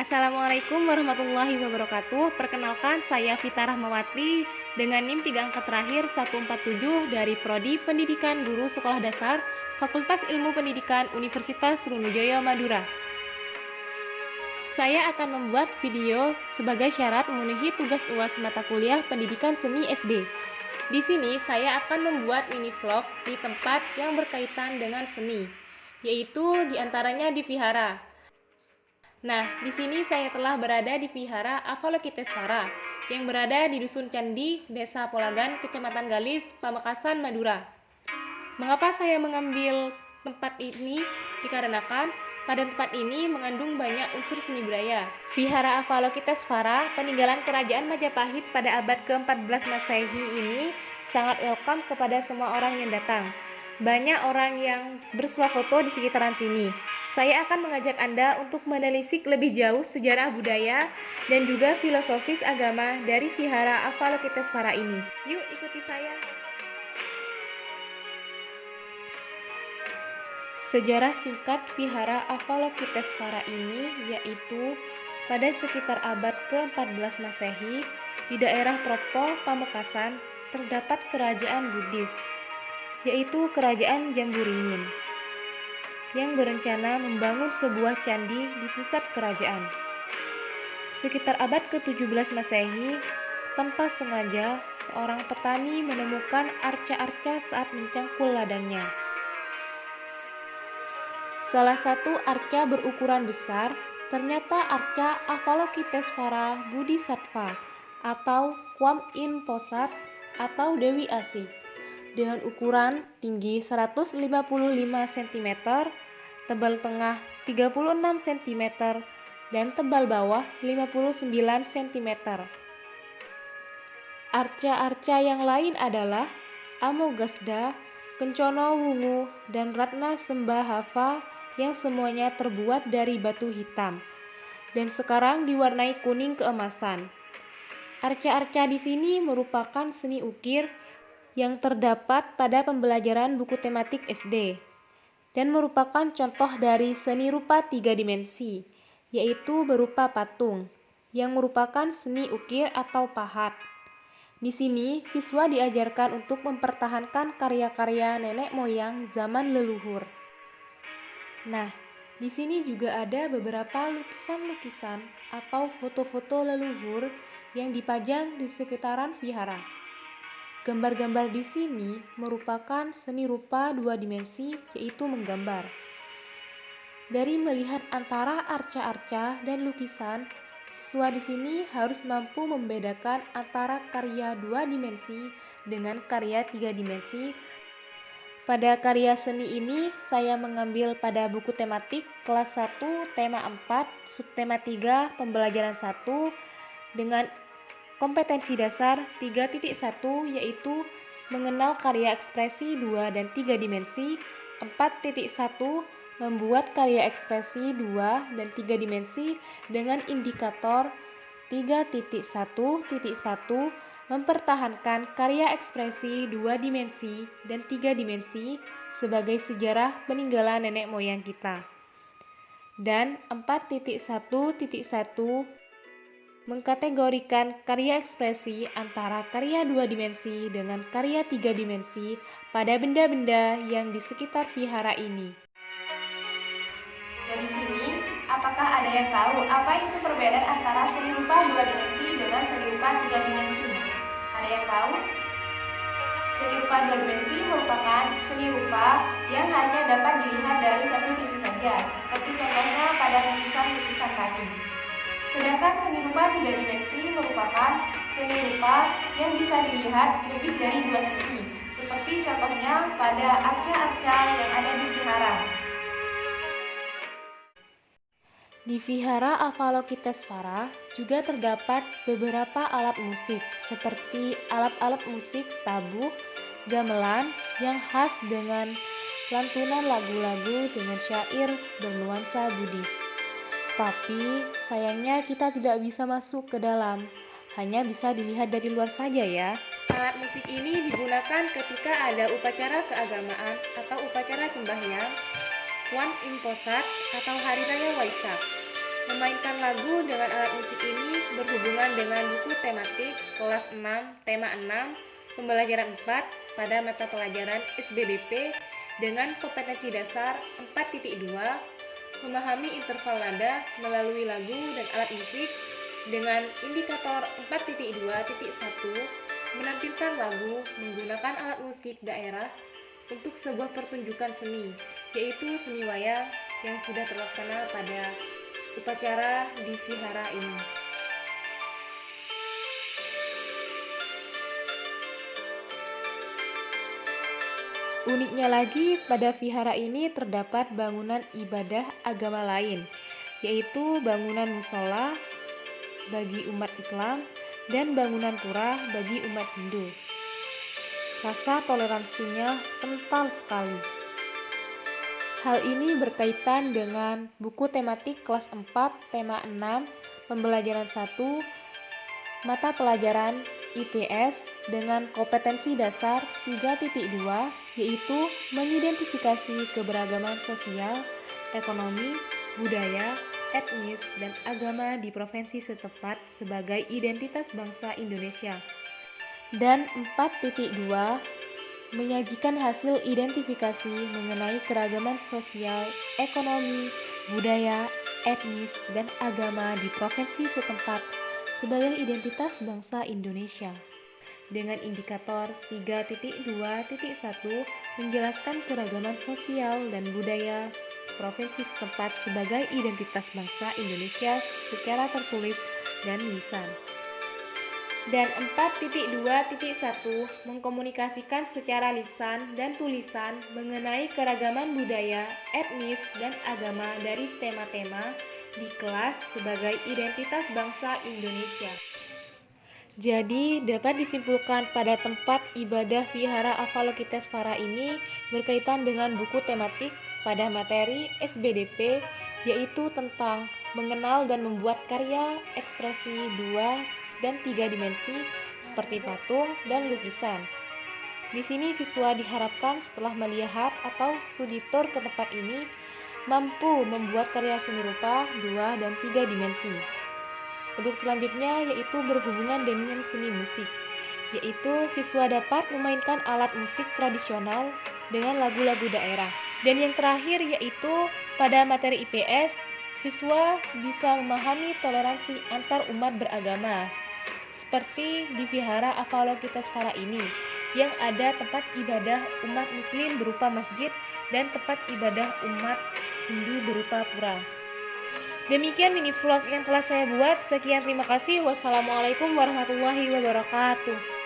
Assalamualaikum warahmatullahi wabarakatuh. Perkenalkan, saya Vita Rahmawati dengan NIM 3 angka terakhir 147 dari Prodi Pendidikan Guru Sekolah Dasar Fakultas Ilmu Pendidikan Universitas Sriwijaya Madura. Saya akan membuat video sebagai syarat memenuhi tugas UAS mata kuliah Pendidikan Seni SD. Di sini saya akan membuat mini vlog di tempat yang berkaitan dengan seni, yaitu diantaranya di vihara. Nah, di sini saya telah berada di Vihara Avalokitesvara yang berada di Dusun Candi, Desa Polagan, Kecamatan Galis, Pamekasan, Madura. Mengapa saya mengambil tempat ini? Dikarenakan pada tempat ini mengandung banyak unsur seni budaya. Vihara Avalokitesvara, peninggalan Kerajaan Majapahit pada abad ke-14 Masehi ini sangat welcome kepada semua orang yang datang. Banyak orang yang bersuah foto di sekitaran sini. Saya akan mengajak Anda untuk menelisik lebih jauh sejarah budaya dan juga filosofis agama dari Vihara Avalokitesvara ini. Yuk ikuti saya. Sejarah singkat Vihara Avalokitesvara ini yaitu pada sekitar abad ke-14 Masehi di daerah Propo, Pamekasan terdapat kerajaan Buddhis, yaitu Kerajaan Jamburingin, yang berencana membangun sebuah candi di pusat kerajaan. Sekitar abad ke-17 Masehi, tanpa sengaja, seorang petani menemukan arca-arca saat mencangkul ladangnya. Salah satu arca berukuran besar ternyata arca Avalokitesvara Bodhisattva atau Kwan Yin Posat atau Dewi Asih, dengan ukuran tinggi 155 cm, tebal tengah 36 cm, dan tebal bawah 59 cm. Arca-arca yang lain adalah Amoghasda, Kencana Wungu, dan Ratna Sembahava yang semuanya terbuat dari batu hitam dan sekarang diwarnai kuning keemasan. Arca-arca di sini merupakan seni ukir yang terdapat pada pembelajaran buku tematik SD dan merupakan contoh dari seni rupa 3 dimensi, yaitu berupa patung yang merupakan seni ukir atau pahat. Di sini siswa diajarkan untuk mempertahankan karya-karya nenek moyang zaman leluhur. Nah, di sini juga ada beberapa lukisan-lukisan atau foto-foto leluhur yang dipajang di sekitaran vihara. Gambar-gambar di sini merupakan seni rupa 2 dimensi, yaitu menggambar. Dari melihat antara arca-arca dan lukisan, siswa di sini harus mampu membedakan antara karya 2 dimensi dengan karya 3 dimensi. Pada karya seni ini, saya mengambil pada buku tematik kelas 1, tema 4, subtema 3, pembelajaran 1, dengan kompetensi dasar 3.1 yaitu mengenal karya ekspresi 2 dan 3 dimensi, 4.1 membuat karya ekspresi 2 dan 3 dimensi dengan indikator 3.1.1 mempertahankan karya ekspresi 2 dimensi dan 3 dimensi sebagai sejarah peninggalan nenek moyang kita. Dan 4.1.1 mengkategorikan karya ekspresi antara karya 2 dimensi dengan karya 3 dimensi pada benda-benda yang di sekitar vihara ini. Dari sini, apakah ada yang tahu apa itu perbedaan antara seni rupa 2 dimensi dengan seni rupa 3 dimensi? Ada yang tahu? Seni rupa 2 dimensi merupakan seni rupa yang hanya dapat dilihat dari satu sisi saja, seperti contohnya pada lukisan-lukisan tadi. Sedangkan seni rupa 3 dimensi merupakan seni rupa yang bisa dilihat lebih dari 2 sisi, seperti contohnya pada arca-arca yang ada di vihara. Di Vihara Avalokitesvara juga terdapat beberapa alat musik seperti alat-alat musik tabuh, gamelan yang khas dengan lantunan lagu-lagu dengan syair bernuansa Buddhis. Tapi sayangnya kita tidak bisa masuk ke dalam, hanya bisa dilihat dari luar saja ya. Alat musik ini digunakan ketika ada upacara keagamaan atau upacara sembahyang, Kwan Yin Posat atau Hari Raya Waisak. Memainkan lagu dengan alat musik ini berhubungan dengan buku tematik kelas 6, tema 6, pembelajaran 4 pada mata pelajaran SBDP dengan kompetensi dasar 4.2, memahami interval nada melalui lagu dan alat musik dengan indikator 4.2.1, menampilkan lagu menggunakan alat musik daerah untuk sebuah pertunjukan seni, yaitu seni wayang yang sudah terlaksana pada upacara di vihara ini. Uniknya lagi, pada vihara ini terdapat bangunan ibadah agama lain, yaitu bangunan musola bagi umat Islam dan bangunan pura bagi umat Hindu. Rasa toleransinya kental sekali. Hal ini berkaitan dengan buku tematik kelas 4, tema 6, pembelajaran 1, mata pelajaran IPS dengan kompetensi dasar 3.2, yaitu mengidentifikasi keberagaman sosial, ekonomi, budaya, etnis, dan agama di provinsi setempat sebagai identitas bangsa Indonesia. Dan 4.2 menyajikan hasil identifikasi mengenai keragaman sosial, ekonomi, budaya, etnis, dan agama di provinsi setempat sebagai identitas bangsa Indonesia. Dengan indikator 3.2.1 menjelaskan keragaman sosial dan budaya provinsi setempat sebagai identitas bangsa Indonesia secara tertulis dan lisan. Dan 4.2.1 mengkomunikasikan secara lisan dan tulisan mengenai keragaman budaya, etnis, dan agama dari tema-tema di kelas sebagai identitas bangsa Indonesia. Jadi, dapat disimpulkan pada tempat ibadah Vihara Avalokitesvara ini berkaitan dengan buku tematik pada materi SBDP, yaitu tentang mengenal dan membuat karya ekspresi 2 dan 3 dimensi seperti patung dan lukisan. Di sini siswa diharapkan setelah melihat atau studi tour ke tempat ini mampu membuat karya seni rupa 2 dan 3 dimensi. Untuk selanjutnya yaitu berhubungan dengan seni musik, yaitu siswa dapat memainkan alat musik tradisional dengan lagu-lagu daerah. Dan yang terakhir yaitu pada materi IPS, siswa bisa memahami toleransi antar umat beragama, seperti di Vihara Avalokitesvara ini, yang ada tempat ibadah umat muslim berupa masjid dan tempat ibadah umat Hindu berupa pura. Demikian mini vlog yang telah saya buat. Sekian, terima kasih. Wassalamualaikum warahmatullahi wabarakatuh.